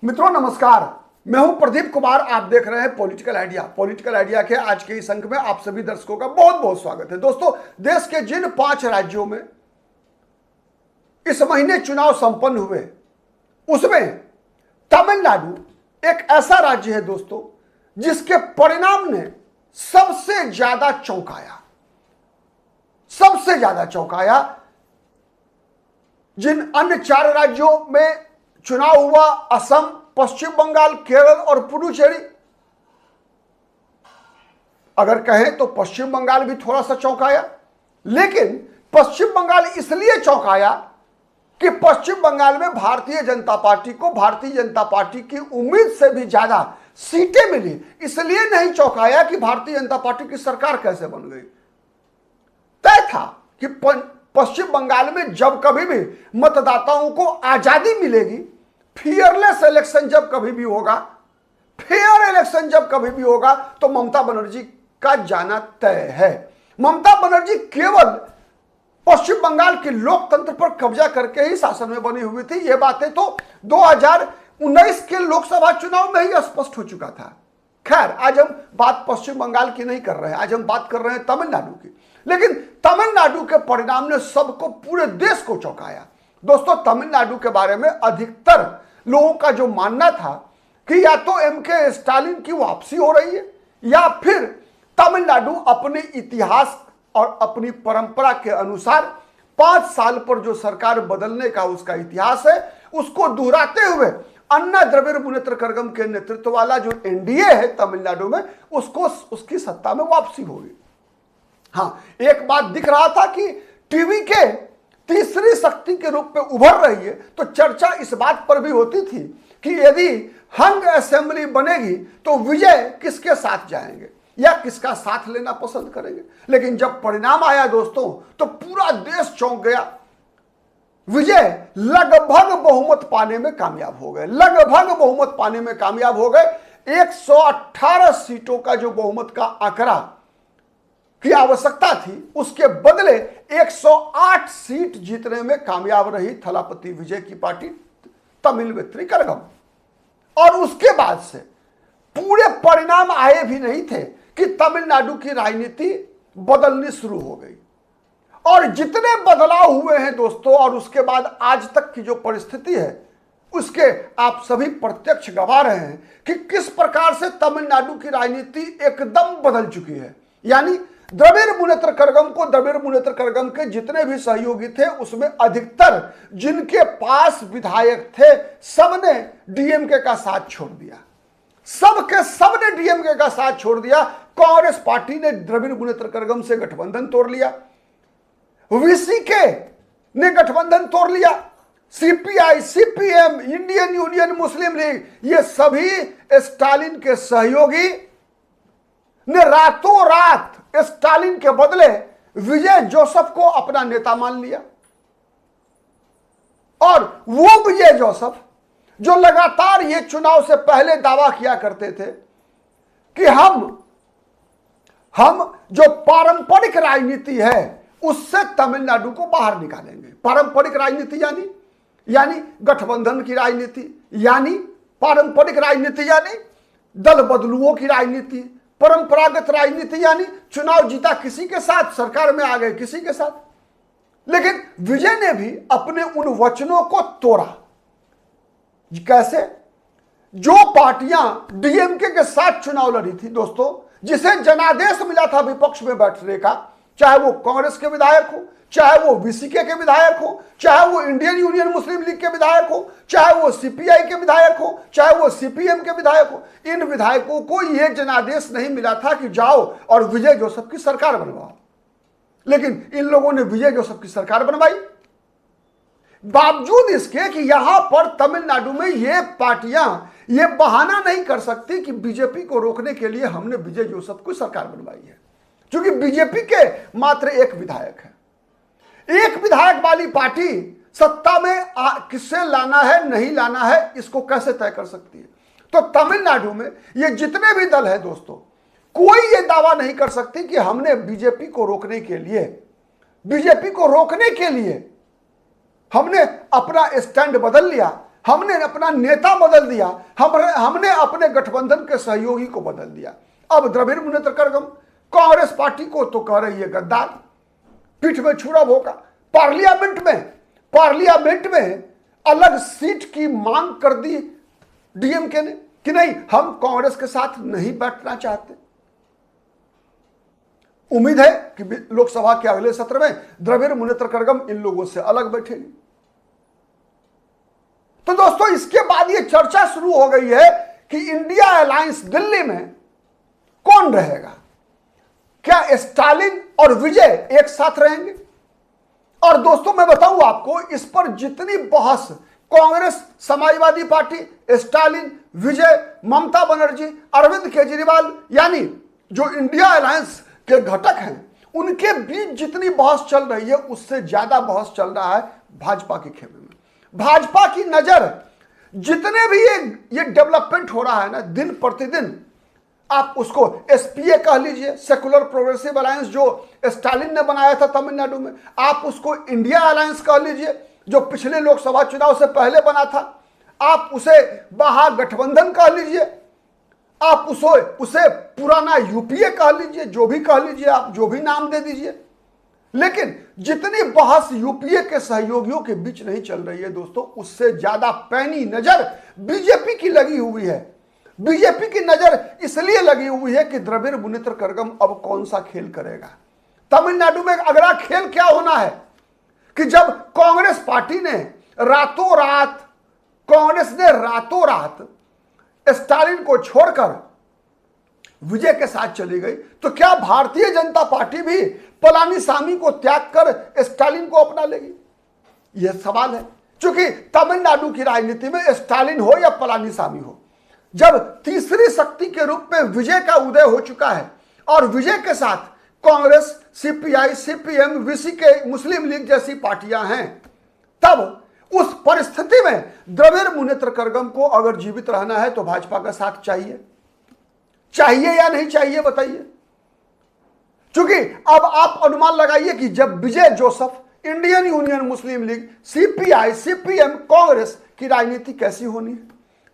मित्रों नमस्कार, मैं हूं प्रदीप कुमार। आप देख रहे हैं पॉलिटिकल आइडिया। पॉलिटिकल आइडिया के आज के इस अंक में आप सभी दर्शकों का बहुत बहुत स्वागत है। दोस्तों, देश के जिन 5 राज्यों में इस महीने चुनाव संपन्न हुए उसमें तमिलनाडु एक ऐसा राज्य है दोस्तों जिसके परिणाम ने सबसे ज्यादा चौंकाया। जिन अन्य 4 राज्यों में चुनाव हुआ, असम, पश्चिम बंगाल, केरल और पुडुचेरी, अगर कहें तो पश्चिम बंगाल भी थोड़ा सा चौंकाया। लेकिन पश्चिम बंगाल इसलिए चौंकाया कि पश्चिम बंगाल में भारतीय जनता पार्टी को भारतीय जनता पार्टी की उम्मीद से भी ज्यादा सीटें मिली। इसलिए नहीं चौंकाया कि भारतीय जनता पार्टी की सरकार कैसे बन गई। तय था कि पश्चिम बंगाल में जब कभी भी मतदाताओं को आजादी मिलेगी, फियरलेस इलेक्शन जब कभी भी होगा, फेयर इलेक्शन जब कभी भी होगा, तो ममता बनर्जी का जाना तय है। ममता बनर्जी केवल पश्चिम बंगाल के लोकतंत्र पर कब्जा करके ही शासन में बनी हुई थी। ये बातें तो 2019 के लोकसभा चुनाव में ही स्पष्ट हो चुका था। खैर, आज हम बात पश्चिम बंगाल की नहीं कर रहे हैं, आज हम बात कर रहे हैं तमिलनाडु की। लेकिन तमिलनाडु के परिणाम ने सबको, पूरे देश को चौंकाया। दोस्तों, तमिलनाडु के बारे में अधिकतर लोगों का जो मानना था कि या तो एमके स्टालिन की वापसी हो रही है या फिर तमिलनाडु अपने इतिहास और अपनी परंपरा के अनुसार 5 साल पर जो सरकार बदलने का उसका इतिहास है उसको दोहराते हुए अन्ना द्रविड़ मुनेत्र कड़गम के नेतृत्व वाला जो एनडीए है तमिलनाडु में, उसको उसकी सत्ता में वापसी होगी। हाँ, एक बात दिख रहा था कि टीवी के तीसरी शक्ति के रूप में उभर रही है, तो चर्चा इस बात पर भी होती थी कि यदि हंग असेंबली बनेगी तो विजय किसके साथ जाएंगे या किसका साथ लेना पसंद करेंगे। लेकिन जब परिणाम आया दोस्तों, तो पूरा देश चौंक गया। विजय लगभग बहुमत पाने में कामयाब हो गए। 118 सीटों का जो बहुमत का आंकड़ा की आवश्यकता थी, उसके बदले 108 सीट जीतने में कामयाब रही थलापति विजय की पार्टी तमिलनेत्री कड़गम। और उसके बाद से पूरे परिणाम आए भी नहीं थे कि तमिलनाडु की राजनीति बदलनी शुरू हो गई। और जितने बदलाव हुए हैं दोस्तों, और उसके बाद आज तक की जो परिस्थिति है, उसके आप सभी प्रत्यक्ष गवाह रहे हैं कि किस प्रकार से तमिलनाडु की राजनीति एकदम बदल चुकी है। यानी द्रविड़ मुनेत्र कड़गम के जितने भी सहयोगी थे, उसमें अधिकतर जिनके पास विधायक थे, सबने डीएमके का साथ छोड़ दिया। सबने डीएमके का साथ छोड़ दिया। कांग्रेस पार्टी ने द्रविड़ मुनेत्र कड़गम से गठबंधन तोड़ लिया, वीसीके ने गठबंधन तोड़ लिया, सीपीआई, सीपीएम, इंडियन यूनियन मुस्लिम लीग, ये सभी स्टालिन के सहयोगी ने रातों रात स्टालिन के बदले विजय जोसेफ को अपना नेता मान लिया। और वो विजय जोसेफ जो लगातार ये चुनाव से पहले दावा किया करते थे कि हम जो पारंपरिक राजनीति है उससे तमिलनाडु को बाहर निकालेंगे। पारंपरिक राजनीति यानी गठबंधन की राजनीति, यानी पारंपरिक राजनीति यानी दल बदलुओं की राजनीति, परंपरागत राजनीति यानी चुनाव जीता किसी के साथ, सरकार में आ गए किसी के साथ। लेकिन विजय ने भी अपने उन वचनों को तोड़ा। कैसे? जो पार्टियां डीएमके के साथ चुनाव लड़ी थी दोस्तों, जिसे जनादेश मिला था विपक्ष में बैठने का, चाहे वो कांग्रेस के विधायक हो, चाहे वो वीसीके के विधायक हो, चाहे वो इंडियन यूनियन मुस्लिम लीग के विधायक हो, चाहे वो सीपीआई के विधायक हो, चाहे वो सीपीएम के विधायक हो, इन विधायकों को यह जनादेश नहीं मिला था कि जाओ और विजय जोसेफ की सरकार बनवाओ। लेकिन इन लोगों ने विजय जोसेफ की सरकार बनवाई, बावजूद इसके कि यहां पर तमिलनाडु में ये पार्टियां ये बहाना नहीं कर सकती कि बीजेपी को रोकने के लिए हमने विजय जोसेफ की सरकार बनवाई है, क्योंकि बीजेपी के मात्र एक विधायक है। एक विधायक वाली पार्टी सत्ता में किससे लाना है नहीं लाना है इसको कैसे तय कर सकती है? तो तमिलनाडु में ये जितने भी दल है दोस्तों, कोई ये दावा नहीं कर सकती कि हमने बीजेपी को रोकने के लिए हमने अपना स्टैंड बदल लिया, हमने अपना नेता बदल दिया, हमने अपने गठबंधन के सहयोगी को बदल दिया। अब द्रविड़ मुनेत्र कड़गम कांग्रेस पार्टी को तो कह रही है गद्दार, पीठ में छुरा भोंका। पार्लियामेंट में अलग सीट की मांग कर दी डीएमके ने कि नहीं, हम कांग्रेस के साथ नहीं बैठना चाहते। उम्मीद है कि लोकसभा के अगले सत्र में द्रविड़ मुनेत्र कड़गम इन लोगों से अलग बैठेगी। तो दोस्तों, इसके बाद यह चर्चा शुरू हो गई है कि इंडिया अलायंस दिल्ली में कौन रहेगा। क्या स्टालिन और विजय एक साथ रहेंगे? और दोस्तों, मैं बताऊं आपको, इस पर जितनी बहस कांग्रेस, समाजवादी पार्टी, स्टालिन, विजय, ममता बनर्जी, अरविंद केजरीवाल, यानी जो इंडिया अलायंस के घटक हैं, उनके बीच जितनी बहस चल रही है, उससे ज्यादा बहस चल रहा है भाजपा के खेमे में। भाजपा की नजर, जितने भी ये डेवलपमेंट हो रहा है ना दिन प्रतिदिन, आप उसको एसपीए कह लीजिए, सेकुलर प्रोग्रेसिव अलायंस जो स्टालिन ने बनाया था तमिलनाडु में, आप उसको इंडिया अलायंस कह लीजिए जो पिछले लोकसभा चुनाव से पहले बना था, आप उसे महागठबंधन कह लीजिए, आप उसे पुराना यूपीए कह लीजिए, जो भी कह लीजिए, आप जो भी नाम दे दीजिए। लेकिन जितनी बहस यूपीए के सहयोगियों के बीच नहीं चल रही है दोस्तों, उससे ज्यादा पैनी नजर बीजेपी की लगी हुई है। बीजेपी की नजर इसलिए लगी हुई है कि द्रविड़ मुनेत्र कड़गम अब कौन सा खेल करेगा। तमिलनाडु में अगला खेल क्या होना है कि जब कांग्रेस पार्टी ने रातों रात स्टालिन को छोड़कर विजय के साथ चली गई, तो क्या भारतीय जनता पार्टी भी पलानीसामी को त्याग कर स्टालिन को अपना लेगी? यह सवाल है, क्योंकि तमिलनाडु की राजनीति में स्टालिन हो या पलानीसामी हो, जब तीसरी शक्ति के रूप में विजय का उदय हो चुका है और विजय के साथ कांग्रेस, सीपीआई, सीपीएम, वीसीके, मुस्लिम लीग जैसी पार्टियां हैं, तब उस परिस्थिति में द्रविड़ मुनेत्र कड़गम को अगर जीवित रहना है तो भाजपा का साथ चाहिए या नहीं चाहिए, बताइए। क्योंकि अब आप अनुमान लगाइए कि जब विजय जोसेफ, इंडियन यूनियन मुस्लिम लीग, सीपीआई, सीपीएम, कांग्रेस की राजनीति कैसी होनी है,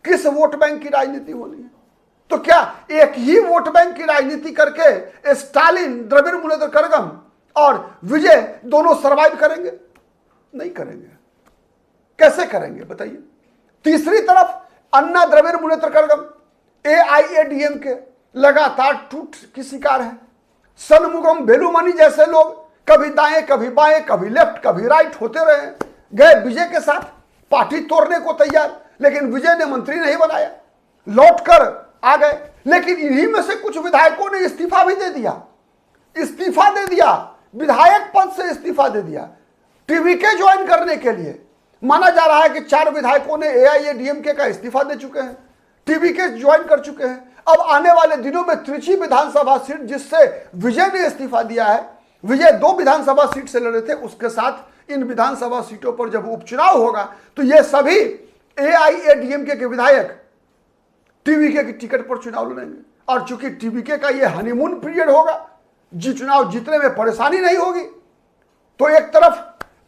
किस वोट बैंक की राजनीति होनी है? तो क्या एक ही वोट बैंक की राजनीति करके स्टालिन, द्रविड़ मुनेत्र कड़गम और विजय दोनों सरवाइव करेंगे? नहीं करेंगे। कैसे करेंगे बताइए? तीसरी तरफ अन्ना द्रविड़ मुनेत्र कड़गम, एआईएडीएमके लगातार टूट की शिकार है। सनमुगम वेलुमणि जैसे लोग कभी दाएं कभी बाएं, कभी लेफ्ट कभी राइट होते रहे, गए विजय के साथ, पार्टी तोड़ने को तैयार, लेकिन विजय ने मंत्री नहीं बनाया, लौट कर आ गए। लेकिन इन्हीं में से कुछ विधायकों ने इस्तीफा भी दे दिया, विधायक पद से इस्तीफा दे दिया टीवीके ज्वाइन करने के लिए। माना जा रहा है कि 4 विधायकों ने एआईएडीएमके का इस्तीफा दे चुके हैं, टीवीके ज्वाइन कर चुके हैं। अब आने वाले दिनों में त्रिची विधानसभा सीट जिससे विजय ने इस्तीफा दिया है, विजय 2 विधानसभा सीट से लड़े थे, उसके साथ इन विधानसभा सीटों पर जब उपचुनाव होगा तो ये सभी एआईएडीएमके के विधायक टीवीके की टिकट पर चुनाव लड़ेंगे। और चूंकि टीवीके का ये हनीमून पीरियड होगा, चुनाव जीतने में परेशानी नहीं होगी, तो एक तरफ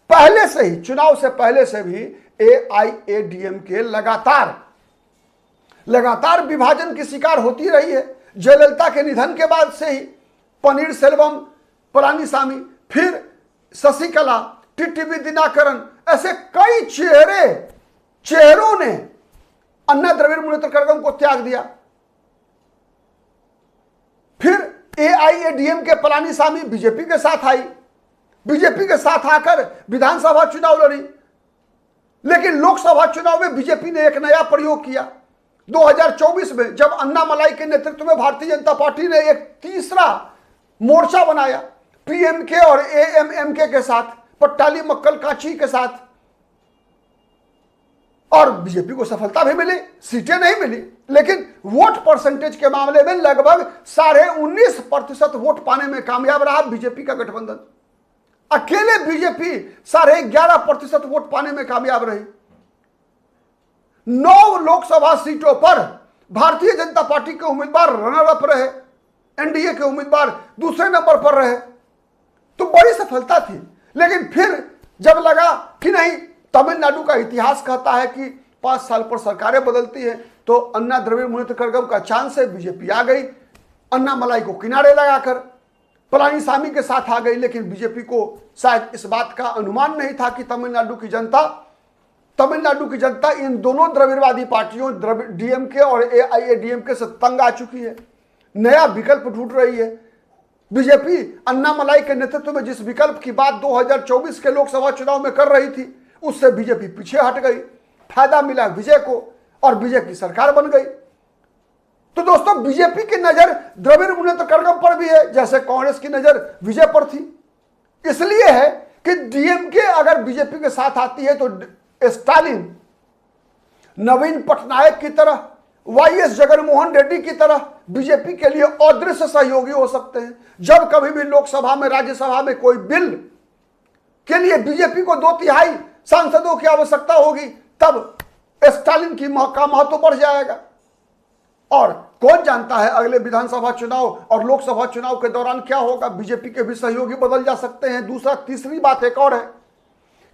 पहले से ही, चुनाव से पहले से भी एआईएडीएमके लगातार विभाजन की शिकार होती रही है। जयललिता के निधन के बाद से ही पनीर सेल्वम, पलानीसामी, फिर शशिकला, टीटीवी दिनकरन, ऐसे कई चेहरों ने अन्ना द्रविड़ मुनेत्र कड़गम को त्याग दिया। फिर एआईएडीएमके पलानीसामी बीजेपी के साथ आई, बीजेपी के साथ आकर विधानसभा चुनाव लड़ी। लेकिन लोकसभा चुनाव में बीजेपी ने एक नया प्रयोग किया। 2024 में जब अन्ना मलाई के नेतृत्व में भारतीय जनता पार्टी ने एक तीसरा मोर्चा बनाया, पीएमके और एएमएमके के साथ, पट्टाली मक्कल काची के साथ, और बीजेपी को सफलता भी मिली, सीटें नहीं मिली, लेकिन वोट परसेंटेज के मामले में लगभग 19.5% वोट पाने में कामयाब रहा बीजेपी का गठबंधन। अकेले बीजेपी 11.5% वोट पाने में कामयाब रही। 9 लोकसभा सीटों पर भारतीय जनता पार्टी के उम्मीदवार रनर अप रहे, एनडीए के उम्मीदवार दूसरे नंबर पर रहे, तो बड़ी सफलता थी। लेकिन फिर जब लगा कि नहीं, तमिलनाडु का इतिहास कहता है कि 5 साल पर सरकारें बदलती हैं तो अन्ना द्रविड़ मुनेत्र कड़गम का चांस है, बीजेपी आ गई, अन्नामलाई को किनारे लगाकर पलानीसामी के साथ आ गई। लेकिन बीजेपी को शायद इस बात का अनुमान नहीं था कि तमिलनाडु की जनता इन दोनों द्रविड़वादी पार्टियों डीएमके और एआईएडीएमके से तंग आ चुकी है, नया विकल्प ढूंढ रही है। बीजेपी अन्नामलाई के नेतृत्व में जिस विकल्प की बात 2024 के लोकसभा चुनाव में कर रही थी, उससे बीजेपी पीछे हट गई, फायदा मिला विजय को और विजय की सरकार बन गई। तो दोस्तों, बीजेपी की नजर द्रविड़ मुनेत्र कड़गम पर भी है, जैसे कांग्रेस की नजर विजय पर थी। इसलिए है कि डीएमके अगर बीजेपी के साथ आती है तो स्टालिन नवीन पटनायक की तरह, वाईएस जगनमोहन रेड्डी की तरह बीजेपी के लिए अदृश्य सहयोगी हो सकते हैं। जब कभी भी लोकसभा में, राज्यसभा में कोई बिल के लिए बीजेपी को 2/3 सांसदों की आवश्यकता होगी, तब स्टालिन की का महत्व बढ़ जाएगा। और कौन जानता है अगले विधानसभा चुनाव और लोकसभा चुनाव के दौरान क्या होगा, बीजेपी के भी सहयोगी बदल जा सकते हैं। तीसरी बात एक और है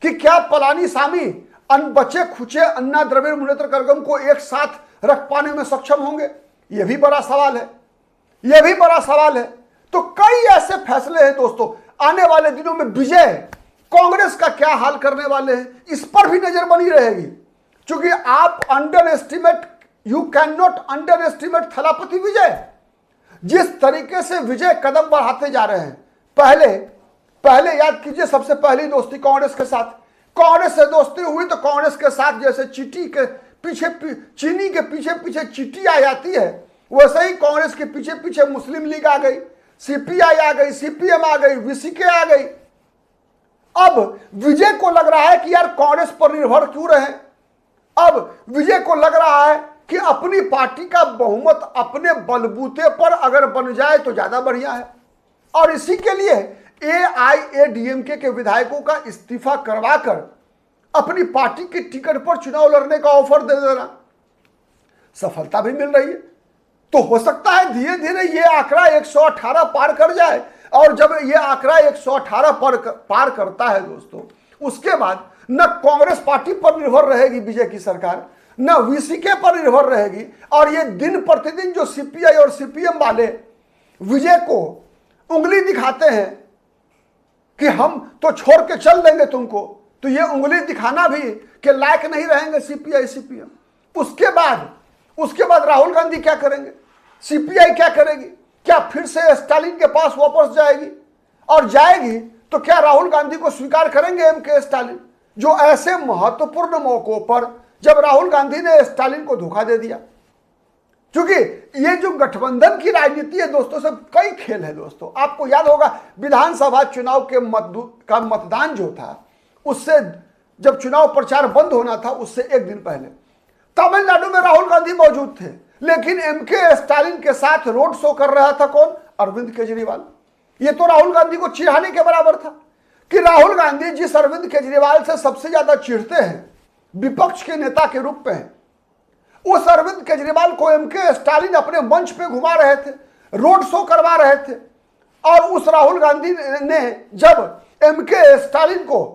कि क्या पलानीसामी बचे खुचे अन्ना द्रविड़ मुनेत्र कड़गम को एक साथ रख पाने में सक्षम होंगे? यह भी बड़ा सवाल है। तो कई ऐसे फैसले हैं दोस्तों, आने वाले दिनों में विजय कांग्रेस का क्या हाल करने वाले हैं, इस पर भी नजर बनी रहेगी। क्योंकि आप you can not underestimate Thalapathy Vijay. जिस तरीके से विजय कदम बढ़ाते जा रहे हैं, पहले याद कीजिए, सबसे पहली दोस्ती कांग्रेस के साथ, कांग्रेस से दोस्ती हुई तो कांग्रेस के साथ जैसे चीनी के पीछे चीटी आ जाती है, वैसे ही कांग्रेस के पीछे मुस्लिम लीग आ गई, सीपीआई आ गई, सीपीएम आ गई, वीसीके आ गई। अब विजय को लग रहा है कि यार कांग्रेस पर निर्भर क्यों रहे। अब विजय को लग रहा है कि अपनी पार्टी का बहुमत अपने बलबूते पर अगर बन जाए तो ज्यादा बढ़िया है। और इसी के लिए एआईएडीएमके के विधायकों का इस्तीफा करवाकर अपनी पार्टी की टिकट पर चुनाव लड़ने का ऑफर दे देना, सफलता भी मिल रही है। तो हो सकता है धीरे धीरे ये आंकड़ा 118 पार कर जाए। और जब ये आंकड़ा 118 पार करता है दोस्तों, उसके बाद न कांग्रेस पार्टी पर निर्भर रहेगी विजय की सरकार, न वीसीके पर निर्भर रहेगी। और ये दिन प्रतिदिन जो सीपीआई और सीपीएम वाले विजय को उंगली दिखाते हैं कि हम तो छोड़ के चल देंगे तुमको, तो ये उंगली दिखाना भी के लायक नहीं रहेंगे सीपीआई सीपीएम। उसके बाद राहुल गांधी क्या करेंगे, सीपीआई क्या करेगी? क्या फिर से स्टालिन के पास वापस जाएगी? और जाएगी तो क्या राहुल गांधी को स्वीकार करेंगे एमके स्टालिन, जो ऐसे महत्वपूर्ण मौकों पर जब राहुल गांधी ने स्टालिन को धोखा दे दिया? क्योंकि ये जो गठबंधन की राजनीति है दोस्तों, सब कई खेल है दोस्तों। आपको याद होगा विधानसभा चुनाव के मतदान जो था, उससे जब चुनाव प्रचार बंद होना था उससे एक दिन पहले तमिलनाडु में राहुल गांधी मौजूद थे, लेकिन एमके स्टालिन के साथ रोड शो कर रहा था कौन? अरविंद केजरीवाल। ये तो राहुल गांधी को चिढ़ाने के बराबर था कि राहुल गांधी जिस अरविंद केजरीवाल से सबसे ज्यादा चिढ़ते हैं, विपक्ष के नेता के रूप में, उस अरविंद केजरीवाल को एमके स्टालिन अपने मंच पे घुमा रहे थे, रोड शो करवा रहे थे। और उस राहुल गांधी ने जब एमके स्टालिन को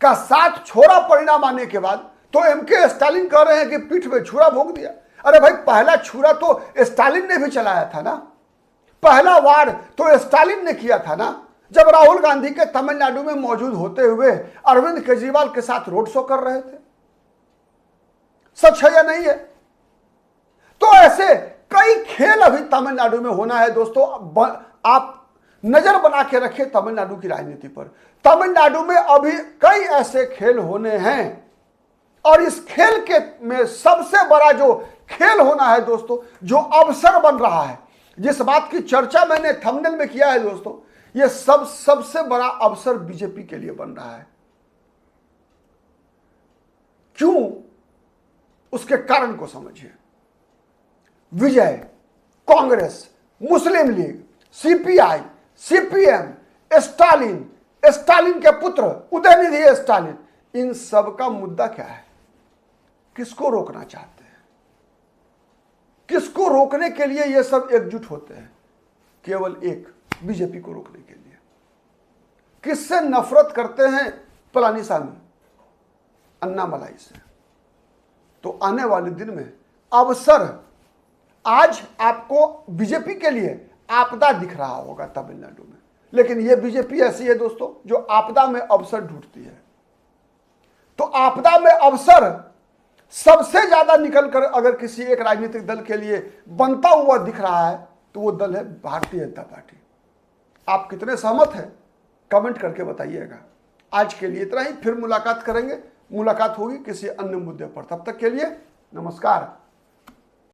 का साथ छोड़ा परिणाम आने के बाद, तो एमके स्टालिन कह रहे हैं कि पीठ में छुरा भोंक दिया। अरे भाई, पहला छुरा तो स्टालिन ने भी चलाया था ना, पहला वार तो स्टालिन ने किया था ना, जब राहुल गांधी के तमिलनाडु में मौजूद होते हुए अरविंद केजरीवाल के साथ रोड शो कर रहे थे। सच है या नहीं है? तो ऐसे कई खेल अभी तमिलनाडु में होना है दोस्तों। आप नजर बना के रखिए तमिलनाडु की राजनीति पर। तमिलनाडु में अभी कई ऐसे खेल होने हैं, और इस खेल के में सबसे बड़ा जो खेल होना है दोस्तों, जो अवसर बन रहा है, जिस बात की चर्चा मैंने थंबनेल में किया है दोस्तों, यह सबसे बड़ा अवसर बीजेपी के लिए बन रहा है। क्यों? उसके कारण को समझिए। विजय, कांग्रेस, मुस्लिम लीग, सीपीआई, सीपीएम, स्टालिन के पुत्र उदयनिधि स्टालिन, इन सब का मुद्दा क्या है? किसको रोकना चाहते हैं? किसको रोकने के लिए ये सब एकजुट होते हैं? केवल एक, बीजेपी को रोकने के लिए। किससे नफरत करते हैं? पलानीसामी, अन्नामलाई से। तो आने वाले दिन में अवसर, आज आपको बीजेपी के लिए आपदा दिख रहा होगा तमिलनाडु में, लेकिन यह बीजेपी ऐसी है दोस्तों जो आपदा में अवसर ढूंढती है। तो आपदा में अवसर सबसे ज्यादा निकलकर अगर किसी एक राजनीतिक दल के लिए बनता हुआ दिख रहा है तो वो दल है भारतीय जनता पार्टी। आप कितने सहमत हैं कमेंट करके बताइएगा। आज के लिए इतना ही, फिर मुलाकात करेंगे, मुलाकात होगी किसी अन्य मुद्दे पर। तब तक के लिए नमस्कार।